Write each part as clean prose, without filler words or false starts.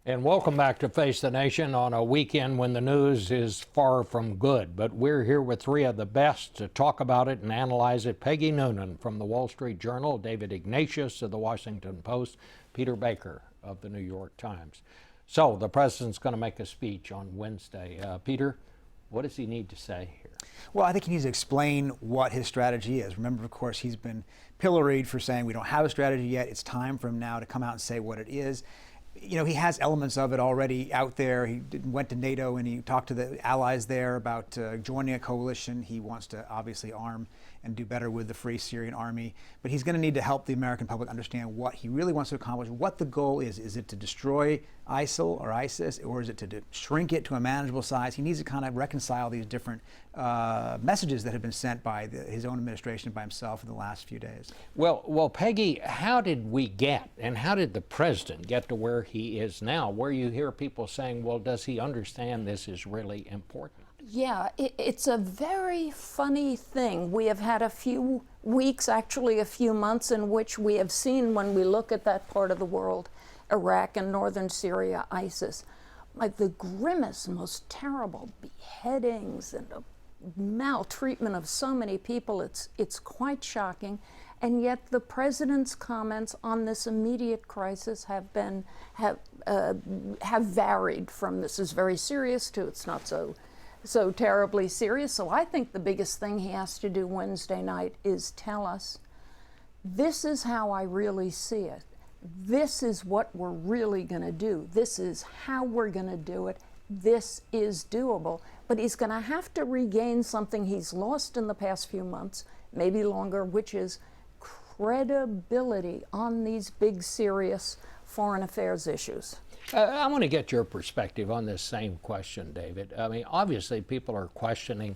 And welcome back to Face the Nation on a weekend when the news is far from good. But we're here with three of the best to talk about it and analyze it. Peggy Noonan from the Wall Street Journal, David Ignatius of the Washington Post, Peter Baker of the New York Times. So the president's going to make a speech on Wednesday. Peter, what does he need to say here? Well, I think he needs to explain what his strategy is. Remember, of course, he's been pilloried for saying we don't have a strategy yet. It's time for him now to come out and say what it is. You know, he has elements of it already out there. He went to NATO and he talked to the allies there about joining a coalition. He wants to obviously arm and do better with the Free Syrian Army. But he's going to need to help the American public understand what he really wants to accomplish, what the goal is. Is it to destroy ISIL or ISIS, or is it to shrink it to a manageable size? He needs to kind of reconcile these different messages that have been sent by his own administration, by himself in the last few days. Well, Peggy, how did we get, and how did the president get to where he is now, where you hear people saying, well, does he understand this is really important? Yeah, it's a very funny thing. We have had a few weeks, actually a few months, in which we have seen, when we look at that part of the world, Iraq and northern Syria, ISIS, like the grimmest, most terrible beheadings and maltreatment of so many people. It's quite shocking. And yet the president's comments on this immediate crisis have varied from this is very serious to it's not so terribly serious. So I think the biggest thing he has to do Wednesday night is tell us, this is how I really see it. This is what we're really going to do. This is how we're going to do it. This is doable. But he's going to have to regain something he's lost in the past few months, maybe longer, which is credibility on these big, serious foreign affairs issues. I want to get your perspective on this same question, David. I mean, obviously people are questioning,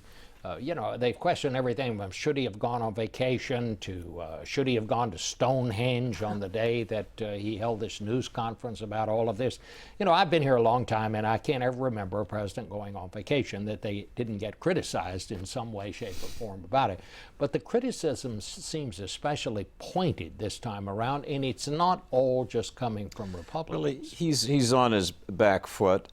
they question everything from should he have gone on vacation to should he have gone to Stonehenge on the day that he held this news conference about all of this. You know, I've been here a long time and I can't ever remember a president going on vacation that they didn't get criticized in some way, shape, or form about it. But the criticism seems especially pointed this time around, and it's not all just coming from Republicans. Really, he's on his back foot.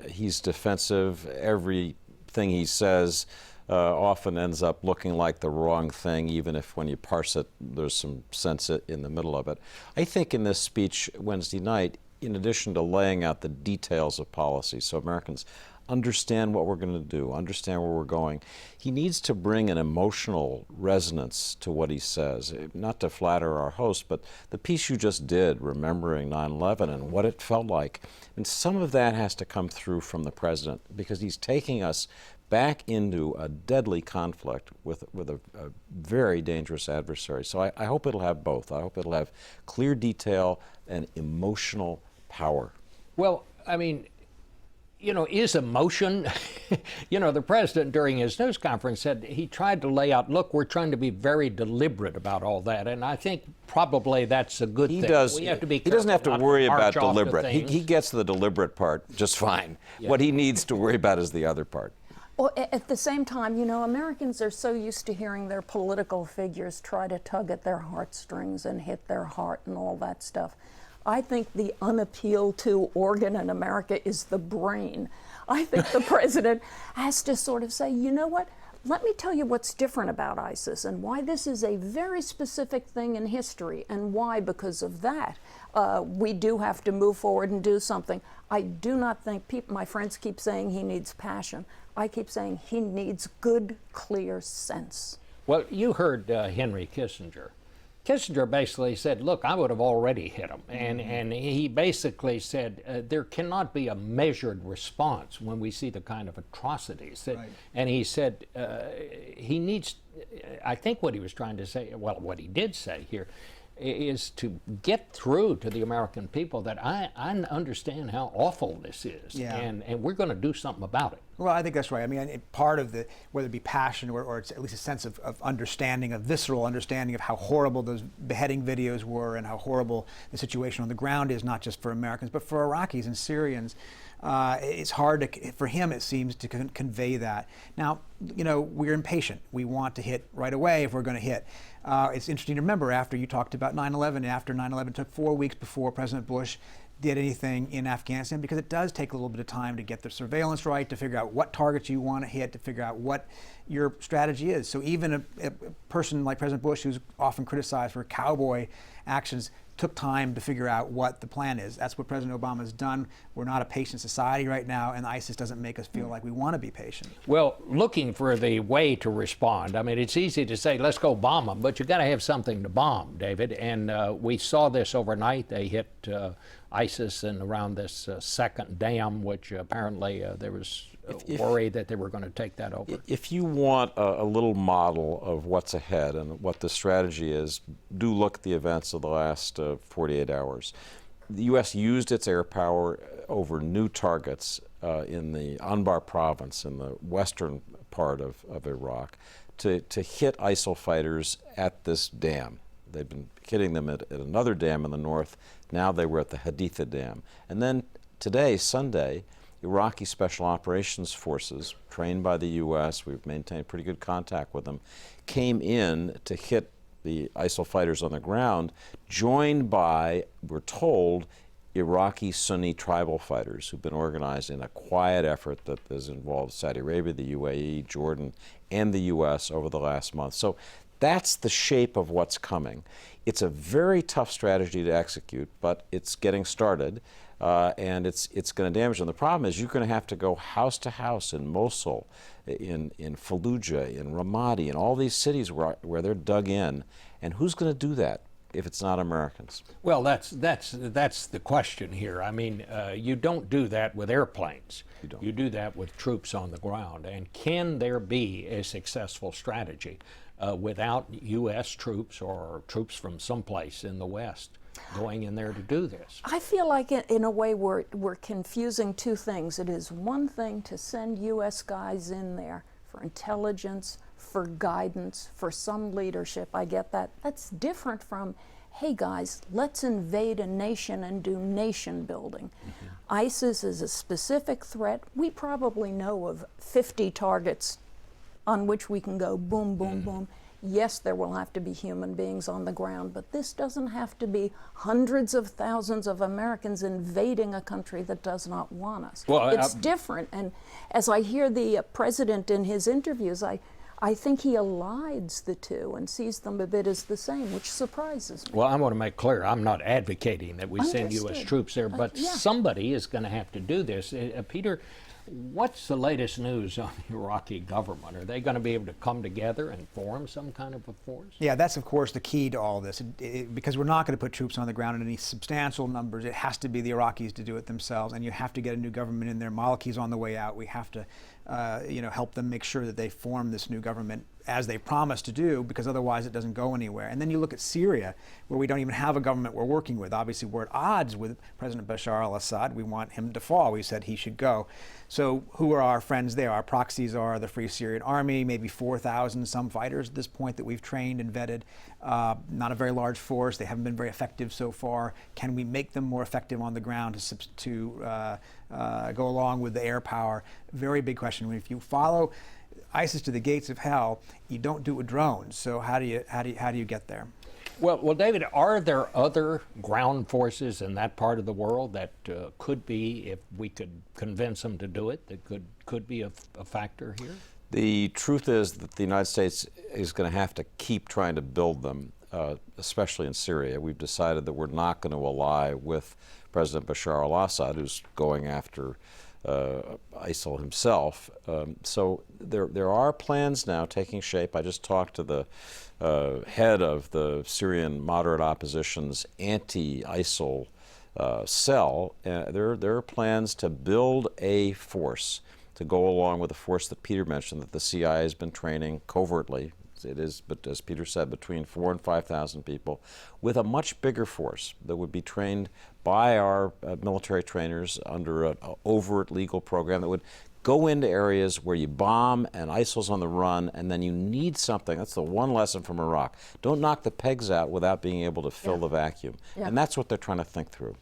He's defensive. Everything he says often ends up looking like the wrong thing, even if when you parse it, there's some sense in the middle of it. I think in this speech Wednesday night, in addition to laying out the details of policy so Americans understand what we're going to do, understand where we're going, he needs to bring an emotional resonance to what he says. Not to flatter our host, but the piece you just did, remembering 9/11 and what it felt like, and some of that has to come through from the president, because he's taking us back into a deadly conflict with a very dangerous adversary. So I hope it'll have both. I hope it'll have clear detail and emotional power. Well, I mean, you know, is emotion, the president during his news conference said he tried to lay out, look, we're trying to be very deliberate about all that. And I think probably that's a good thing. We have to be careful. He doesn't have to worry about deliberate. He gets the deliberate part just fine. Yeah. What he needs to worry about is the other part. Well, at the same time, Americans are so used to hearing their political figures try to tug at their heartstrings and hit their heart and all that stuff. I think the unappealed to organ in America is the brain. I think the president has to sort of say, you know what, let me tell you what's different about ISIS and why this is a very specific thing in history, and why, because of that, we do have to move forward and do something. I do not think my friends keep saying he needs passion. I keep saying he needs good, clear sense. Well, you heard Henry Kissinger. Kissinger basically said, look, I would have already hit him. And he basically said there cannot be a measured response when we see the kind of atrocities. Right. And he said he needs, I think what he was trying to say, well, what he did say here, is to get through to the American people that I understand how awful this is, and we're going to do something about it. Well, I think that's right. I mean, part of whether it be passion or it's at least a sense of understanding, a visceral understanding of how horrible those beheading videos were and how horrible the situation on the ground is, not just for Americans, but for Iraqis and Syrians. It's hard for him, it seems, to convey that. Now, we're impatient. We want to hit right away if we're going to hit. It's interesting to remember, after you talked about 9/11, after 9/11 took 4 weeks before President Bush did anything in Afghanistan, because it does take a little bit of time to get the surveillance right, to figure out what targets you want to hit, to figure out what your strategy is. So even a person like President Bush, who's often criticized for cowboy actions, took time to figure out what the plan is. That's what President Obama has done. We're not a patient society right now, and ISIS doesn't make us feel like we want to be patient. Well, looking for the way to respond. I mean, it's easy to say, let's go bomb them, but you got to have something to bomb, David. And we saw this overnight. They hit ISIS and around this second dam, which apparently there was worry that they were going to take that over. If you want a little model of what's ahead and what the strategy is, do look at the events of the last 48 hours. The U.S. used its air power over new targets in the Anbar province in the western part of Iraq to hit ISIL fighters at this dam. They've been hitting them at another dam in the north. Now they were at the Haditha Dam. And then today, Sunday, Iraqi Special Operations Forces, trained by the U.S., we've maintained pretty good contact with them, came in to hit the ISIL fighters on the ground, joined by, we're told, Iraqi Sunni tribal fighters who've been organized in a quiet effort that has involved Saudi Arabia, the UAE, Jordan, and the U.S. over the last month. So that's the shape of what's coming. It's a very tough strategy to execute, but it's getting started. And it's going to damage them. The problem is you're going to have to go house to house in Mosul, in Fallujah, in Ramadi, in all these cities where they're dug in. And who's going to do that if it's not Americans? Well, that's the question here. I mean, you don't do that with airplanes. You don't. You do that with troops on the ground. And can there be a successful strategy without U.S. troops or troops from someplace in the West going in there to do this? I feel like in a way we're confusing two things. It is one thing to send U.S. guys in there for intelligence, for guidance, for some leadership. I get that. That's different from, hey guys, let's invade a nation and do nation building. Mm-hmm. ISIS is a specific threat. We probably know of 50 targets on which we can go boom, boom, boom. Yes, there will have to be human beings on the ground, but this doesn't have to be hundreds of thousands of Americans invading a country that does not want us. Well, it's different. And as I hear the president in his interviews, I think he elides the two and sees them a bit as the same, which surprises me. Well, I want to make clear, I'm not advocating that we send U.S. Understood. troops there, but Yeah. somebody is going to have to do this. Peter, what's the latest news on the Iraqi government? Are they going to be able to come together and form some kind of a force? Yeah, that's of course the key to all this. Because we're not going to put troops on the ground in any substantial numbers. It has to be the Iraqis to do it themselves, and you have to get a new government in there. Maliki's on the way out. We have to, help them make sure that they form this new government as they promised to do, because otherwise it doesn't go anywhere. And then you look at Syria, where we don't even have a government we're working with. Obviously, we're at odds with President Bashar al-Assad. We want him to fall. We said he should go. So who are our friends there? Our proxies are the Free Syrian Army, maybe 4,000 some fighters at this point that we've trained and vetted. Not a very large force. They haven't been very effective so far. Can we make them more effective on the ground to go along with the air power? Very big question. If you follow ISIS to the gates of hell, you don't do it with drones. So how do you get there? Well, David, are there other ground forces in that part of the world that could be, if we could convince them to do it, that could be a factor here? The truth is that the United States is going to have to keep trying to build them, especially in Syria. We've decided that we're not going to ally with President Bashar al-Assad, who's going after ISIL himself. So there are plans now taking shape. I just talked to the head of the Syrian moderate opposition's anti-ISIL cell. There are plans to build a force to go along with the force that Peter mentioned that the CIA has been training covertly. It is, but as Peter said, between 4,000 and 5,000 people, with a much bigger force that would be trained by our military trainers under an overt legal program that would go into areas where you bomb and ISIL's on the run, and then you need something. That's the one lesson from Iraq. Don't knock the pegs out without being able to fill the vacuum. Yeah. And that's what they're trying to think through.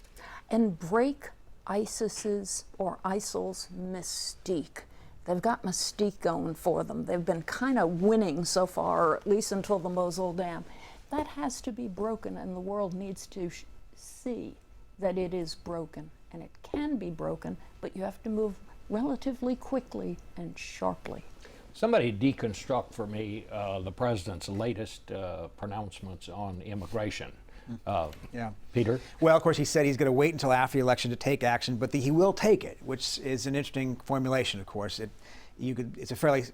And break ISIS's or ISIL's mystique. They've got mystique going for them. They've been kind of winning so far, or at least until the Mosul Dam. That has to be broken, and the world needs to see that it is broken, and it can be broken, but you have to move relatively quickly and sharply. Somebody deconstruct for me the president's latest pronouncements on immigration. Yeah. Peter? Well, of course, he said he's going to wait until after the election to take action, but he will take it, which is an interesting formulation, of course. It's a fairly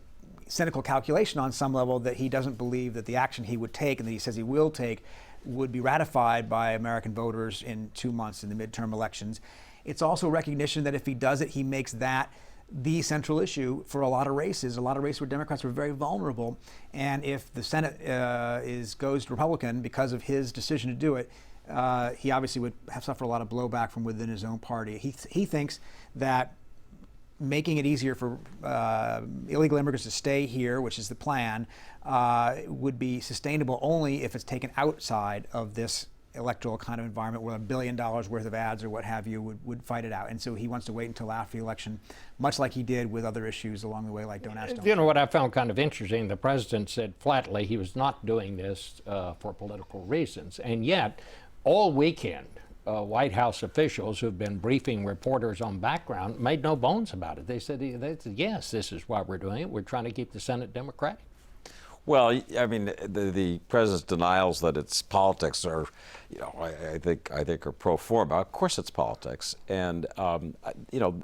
cynical calculation on some level that he doesn't believe that the action he would take and that he says he will take would be ratified by American voters in 2 months in the midterm elections. It's also recognition that if he does it, he makes that the central issue for a lot of races where Democrats were very vulnerable. And if the Senate goes Republican because of his decision to do it, he obviously would have suffered a lot of blowback from within his own party. He thinks that making it easier for illegal immigrants to stay here, which is the plan, would be sustainable only if it's taken outside of this electoral kind of environment where $1 billion worth of ads or what have you would fight it out. And so he wants to wait until after the election, much like he did with other issues along the way, like Don't Ask, Don't You know what I found kind of interesting? The president said flatly he was not doing this for political reasons. And yet, all weekend, White House officials who've been briefing reporters on background made no bones about it. They said, yes, this is why we're doing it. We're trying to keep the Senate Democratic. Well, I mean, the president's denials that it's politics are, you know, I think are pro forma. Of course, it's politics, and you know,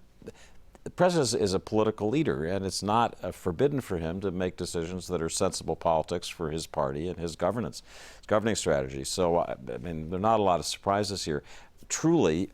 the president is a political leader, and it's not forbidden for him to make decisions that are sensible politics for his party and his governance, his governing strategy. So, I mean, there are not a lot of surprises here. Truly,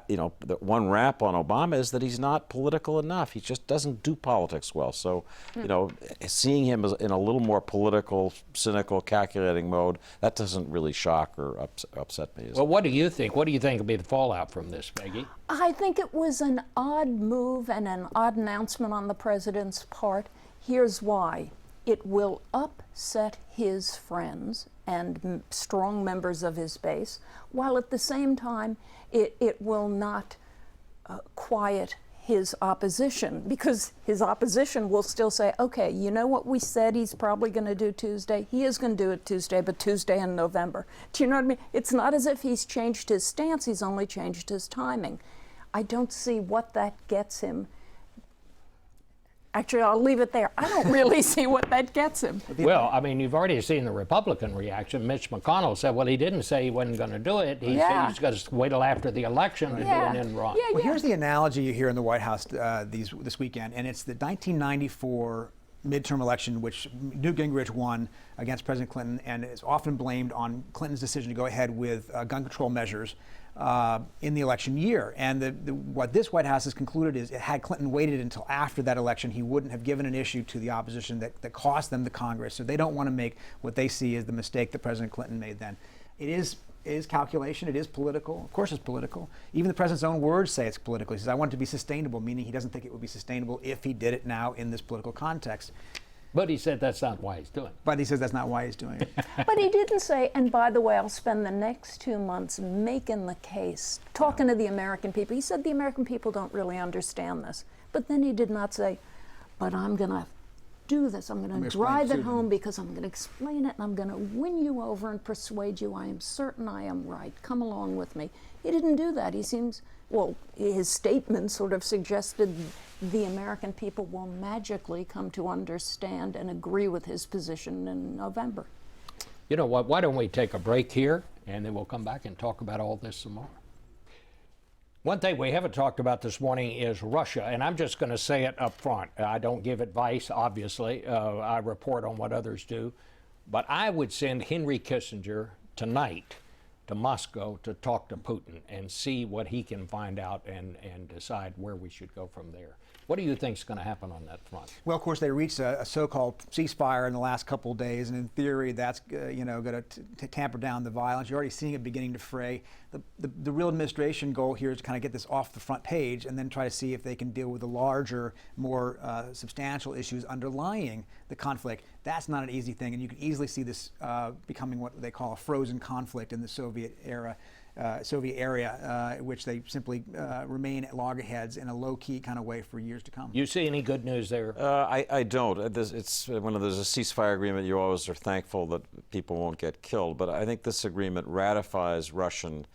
you know, the one rap on Obama is that he's not political enough. He just doesn't do politics well. So, you know, seeing him in a little more political, cynical, calculating mode, that doesn't really shock or upset me. Well, what do you think? What do you think will be the fallout from this, Peggy? I think it was an odd move and an odd announcement on the president's part. Here's why. It will upset his friends and strong members of his base, while at the same time it will not quiet his opposition, because his opposition will still say, okay, you know what we said he's probably going to do Tuesday? He is going to do it Tuesday, but Tuesday in November. Do you know what I mean? It's not as if he's changed his stance, he's only changed his timing. I don't see what that gets him. Actually, I'll leave it there. I don't really see what that gets him. Well, I mean, you've already seen the Republican reaction. Mitch McConnell said, well, he didn't say he wasn't going to do it. He said he's going to wait till after the election to do an end run. Well, here's the analogy you hear in the White House this weekend, and it's the 1994 midterm election, which Newt Gingrich won against President Clinton, and is often blamed on Clinton's decision to go ahead with gun control measures in the election year. And what this White House has concluded is, had Clinton waited until after that election, he wouldn't have given an issue to the opposition that cost them the Congress. So they don't want to make what they see as the mistake that President Clinton made then. It is calculation. It is political. Of course it's political. Even the president's own words say it's political. He says, I want it to be sustainable, meaning he doesn't think it would be sustainable if he did it now in this political context. But he said that's not why he's doing it. But he says that's not why he's doing it. But he didn't say, and by the way, I'll spend the next 2 months making the case, talking to the American people. He said the American people don't really understand this. But then he did not say, but I'm going to do this. I'm going to drive it home because I'm going to explain it and I'm going to win you over and persuade you. I am certain I am right. Come along with me. He didn't do that. He seems, well, his statement sort of suggested the American people will magically come to understand and agree with his position in November. You know what? Why don't we take a break here and then we'll come back and talk about all this some more. One thing we haven't talked about this morning is Russia, and I'm just going to say it up front. I don't give advice, obviously. I report on what others do. But I would send Henry Kissinger tonight to Moscow to talk to Putin and see what he can find out and decide where we should go from there. What do you think is going to happen on that front? Well, of course, they reached a so-called ceasefire in the last couple of days, and in theory, that's going to tamper down the violence. You're already seeing it beginning to fray. The real administration goal here is to kind of get this off the front page and then try to see if they can deal with the larger, more substantial issues underlying the conflict. That's not an easy thing, and you can easily see this becoming what they call a frozen conflict in the Soviet area, which they simply remain at loggerheads in a low-key kind of way for years to come. You see any good news there? I don't. It's when there's a ceasefire agreement, you always are thankful that people won't get killed. But I think this agreement ratifies Russian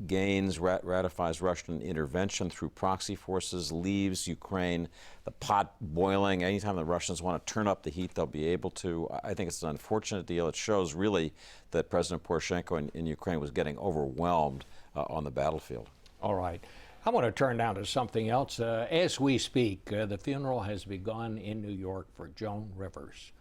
gains, ratifies Russian intervention through proxy forces, leaves Ukraine, the pot boiling. Anytime the Russians want to turn up the heat, they'll be able to. I think it's an unfortunate deal. It shows really that President Poroshenko in Ukraine was getting overwhelmed on the battlefield. All right. I want to turn now to something else. As we speak, the funeral has begun in New York for Joan Rivers.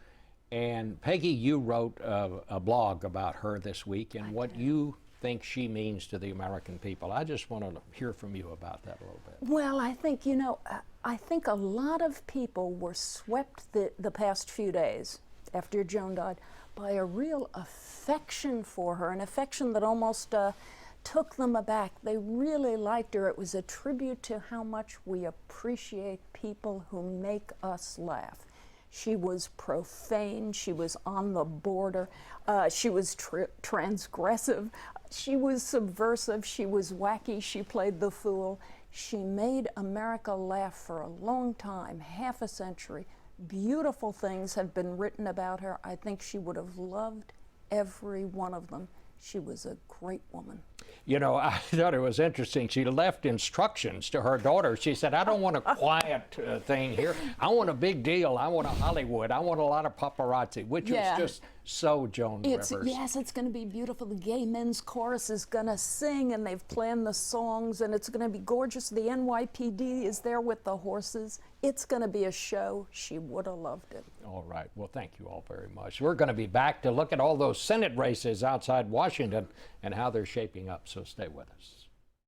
And Peggy, you wrote a blog about her this week and what you think she means to the American people. I just want to hear from you about that a little bit. Well, I think, you know, I think a lot of people were swept the past few days after Joan died by a real affection for her, an affection that almost took them aback. They really liked her. It was a tribute to how much we appreciate people who make us laugh. She was profane, she was on the border, she was transgressive, she was subversive, she was wacky, she played the fool. She made America laugh for a long time, half a century. Beautiful things have been written about her. I think she would have loved every one of them. She was a great woman. You know, I thought it was interesting. She left instructions to her daughter. She said, I don't want a quiet thing here. I want a big deal. I want a Hollywood. I want a lot of paparazzi, which is just so Joan Rivers. Yes, it's going to be beautiful. The Gay Men's Chorus is going to sing, and they've planned the songs, and it's going to be gorgeous. The NYPD is there with the horses. It's going to be a show. She would have loved it. All right. Well, thank you all very much. We're going to be back to look at all those Senate races outside Washington and how they're shaping up, so stay with us.